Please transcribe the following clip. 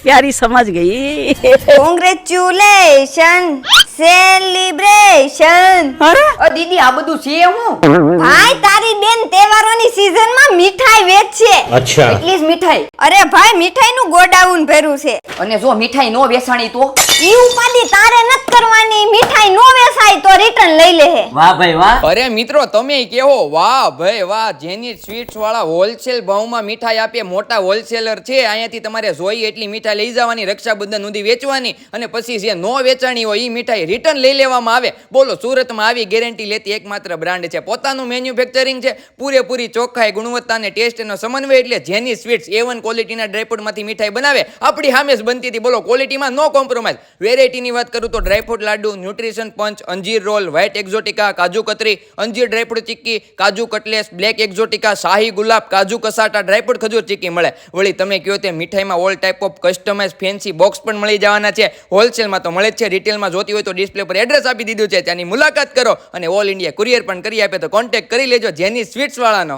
प्यारी समझ गई। Congratulation celebration. अरे દીદી આ બધું છે હું ભાઈ તારી બેન તહેવારોની સીઝનમાં મીઠાઈ વેચશે। अच्छा એટલી જ મીઠાઈ અરે ભાઈ મીઠાઈનું ગોડાઉન ભર્યું છે। અને જો મીઠાઈ નો વેચાણી તો ઈ ઉપાધિ તારે નત કરવાની। મીઠાઈ નો વેચાય તો રિટર્ન લઈ લે। વાહ ભાઈ વાહ અરે મિત્રો તમે કેવો વાહ ભાઈ વાહ, જેની સ્વીટ્સ વાળા હોલસેલ ભાવમાં મીઠાઈ આપે, મોટા હોલસેલર છે। અહીંયાથી તમારે જોઈએ એટલી મીઠાઈ લઈ જવાની, રક્ષાબંધન સુધી વેચવાની, અને પછી જે નો વેચાણી હોય એ મીઠાઈ રિટર્ન લઈ લેવામાં આવે। બોલો, સુરતમાં આવી ગેરંટી લેતી એકમાત્ર બ્રાન્ડ છે, પોતાનું મેન્યુફેક્ચરિંગ છે, પૂરેપૂરી ચોખ્ખાઈ, ગુણવત્તા અને ટેસ્ટનો સમન્વય, એટલે જેની સ્વીટ્સ A1 ક્વોલિટીના ડ્રાયફ્રૂટમાંથી મીઠાઈ બનાવે, આપણી સામે જ બનતી હતી। બોલો, ક્વોલિટીમાં નો કોમ્પ્રોમાઇઝ। વેરાયટીની વાત કરું તો ડ્રાયફ્રૂટ લાડુ, ન્યુટ્રિશન પંચ, અંજીર રોલ, વ્હાઇટ એક્ઝોટિકા, કાજુ કતરી, અંજીર ડ્રાયફ્રૂટ ચીક્કી, કાજુ કટલેસ, બ્લેક એક્ઝોટિકા, શાહી ગુલાબ, કાજુ કસાટા, ડ્રાયફ્રૂટ ખજૂર ચીક્કી મળે। વળી તમે કહો તે મીઠાઈમાં all type of customize fancy box પણ મળી જવાના છે। હોલસેલમાં તો મળે જ છે, રિટેલમાં જોતી હોય તો ડિસ્પ્લે પર એડ્રેસ આપી દીધું છે, ત્યાંની મુલાકાત કરો, અને ઓલ ઇન્ડિયા કુરિયર પણ કરી આપે, તો કોન્ટેક્ટ કરી લેજો જેની સ્વીટ્સ વાળાનો।